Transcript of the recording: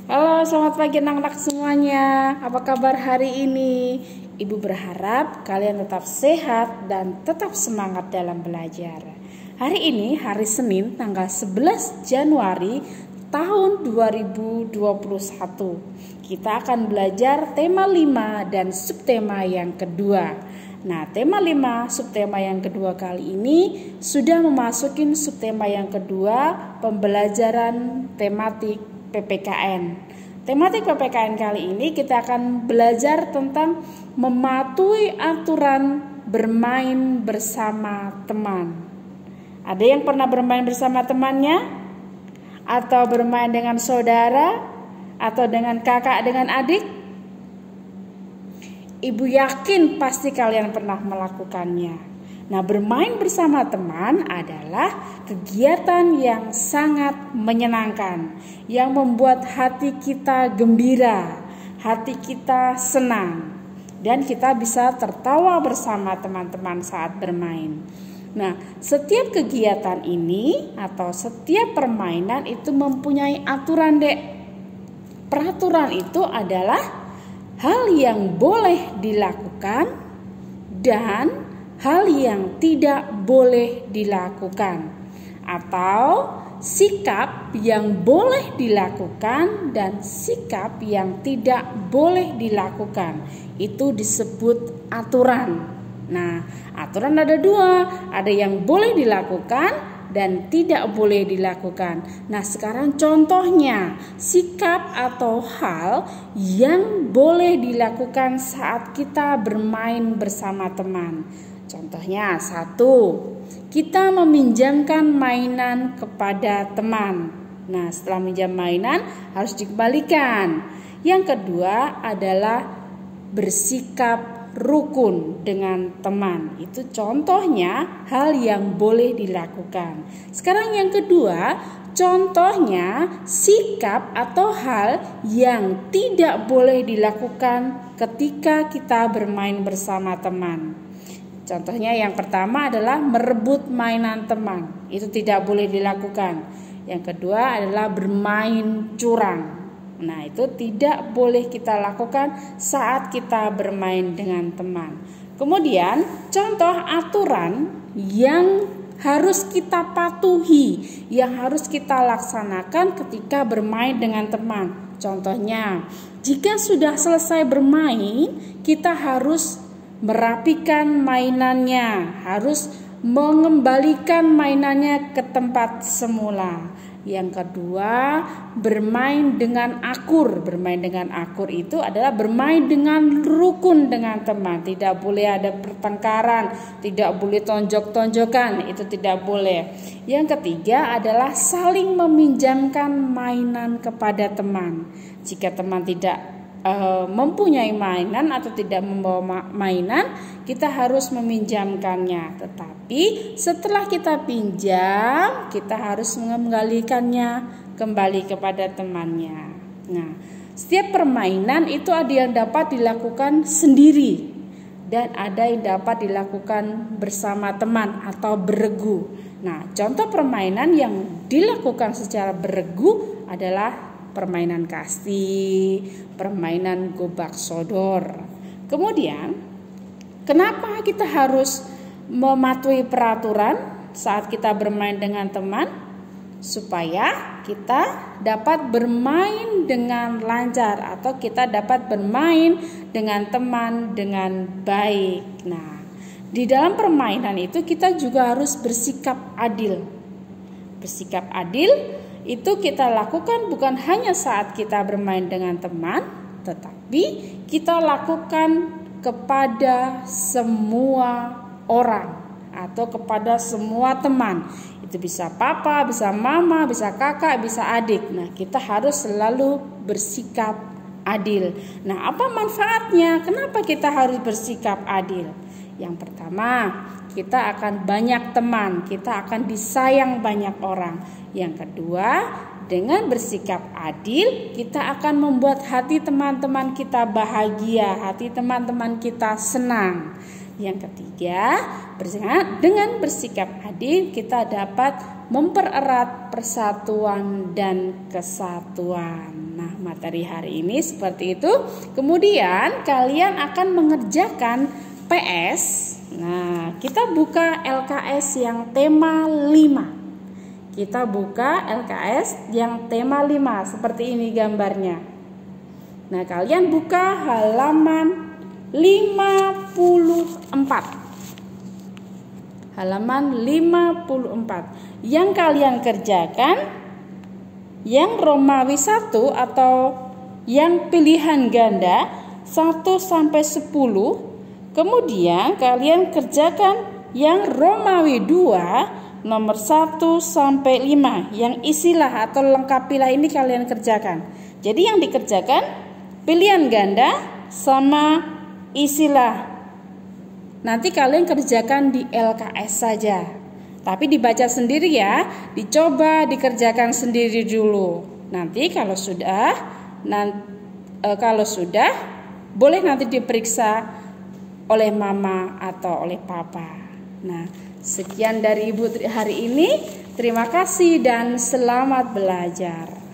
Halo, selamat pagi anak-anak semuanya. Apa kabar hari ini? Ibu berharap kalian tetap sehat dan tetap semangat dalam belajar. Hari ini hari Senin tanggal 11 Januari tahun 2021. Kita akan belajar tema 5 dan subtema yang kedua. Nah, tema 5 subtema yang kedua kali ini sudah memasuki subtema yang kedua, pembelajaran tematik PPKN. Tematik PPKN kali ini kita akan belajar tentang mematuhi aturan bermain bersama teman. Ada yang pernah bermain bersama temannya? Atau bermain dengan saudara? Atau dengan kakak, dengan adik? Ibu yakin pasti kalian pernah melakukannya. Nah, bermain bersama teman adalah kegiatan yang sangat menyenangkan, yang membuat hati kita gembira, hati kita senang, dan kita bisa tertawa bersama teman-teman saat bermain. Nah, setiap kegiatan ini atau setiap permainan itu mempunyai aturan, Dek. Peraturan itu adalah hal yang boleh dilakukan dan hal yang tidak boleh dilakukan, atau sikap yang boleh dilakukan dan sikap yang tidak boleh dilakukan. Itu disebut aturan. Nah, aturan ada dua, ada yang boleh dilakukan dan tidak boleh dilakukan. Nah, sekarang contohnya sikap atau hal yang boleh dilakukan saat kita bermain bersama teman. Contohnya, 1, kita meminjamkan mainan kepada teman. Nah, setelah minjam mainan harus dikembalikan. Yang kedua adalah bersikap rukun dengan teman. Itu contohnya hal yang boleh dilakukan. Sekarang yang kedua, contohnya sikap atau hal yang tidak boleh dilakukan ketika kita bermain bersama teman. Contohnya yang pertama adalah merebut mainan teman. Itu tidak boleh dilakukan. Yang kedua adalah bermain curang. Nah, itu tidak boleh kita lakukan saat kita bermain dengan teman. Kemudian contoh aturan yang harus kita patuhi, yang harus kita laksanakan ketika bermain dengan teman. Contohnya, jika sudah selesai bermain, kita harus merapikan mainannya, harus mengembalikan mainannya ke tempat semula. Yang kedua, bermain dengan akur. Bermain dengan akur itu adalah bermain dengan rukun dengan teman. Tidak boleh ada pertengkaran, tidak boleh tonjok-tonjokan, itu tidak boleh. Yang ketiga adalah saling meminjamkan mainan kepada teman. Jika teman tidak mempunyai mainan atau tidak membawa mainan, kita harus meminjamkannya. Tetapi setelah kita pinjam, kita harus mengembalikannya kembali kepada temannya. Nah, setiap permainan itu ada yang dapat dilakukan sendiri dan ada yang dapat dilakukan bersama teman atau beregu. Nah, contoh permainan yang dilakukan secara beregu adalah permainan kasti, permainan gobak sodor. Kemudian, kenapa kita harus mematuhi peraturan saat kita bermain dengan teman? Supaya kita dapat bermain dengan lancar atau kita dapat bermain dengan teman dengan baik. Nah, di dalam permainan itu kita juga harus bersikap adil. Bersikap adil itu kita lakukan bukan hanya saat kita bermain dengan teman, tetapi kita lakukan kepada semua orang atau kepada semua teman. Itu bisa papa, bisa mama, bisa kakak, bisa adik. Nah, kita harus selalu bersikap adil. Nah, apa manfaatnya? Kenapa kita harus bersikap adil? Yang pertama, kita akan banyak teman, kita akan disayang banyak orang. Yang kedua, dengan bersikap adil, kita akan membuat hati teman-teman kita bahagia, hati teman-teman kita senang. Yang ketiga, dengan bersikap adil kita dapat mempererat persatuan dan kesatuan. Nah, materi hari ini seperti itu. Kemudian kalian akan mengerjakan PS. Nah, kita buka LKS yang tema 5. Kita buka LKS yang tema 5 seperti ini gambarnya. Nah, kalian buka halaman 54. Halaman 54. Yang kalian kerjakan yang Romawi 1 atau yang pilihan ganda 1 sampai 10. Kemudian kalian kerjakan yang Romawi 2 nomor 1 sampai 5. Yang isilah atau lengkapilah ini kalian kerjakan. Jadi yang dikerjakan pilihan ganda sama isilah. Nanti kalian kerjakan di LKS saja. Tapi dibaca sendiri ya, dicoba dikerjakan sendiri dulu. Nanti kalau sudah boleh nanti diperiksa oleh mama atau oleh papa. Nah, sekian dari Ibu hari ini. Terima kasih dan selamat belajar.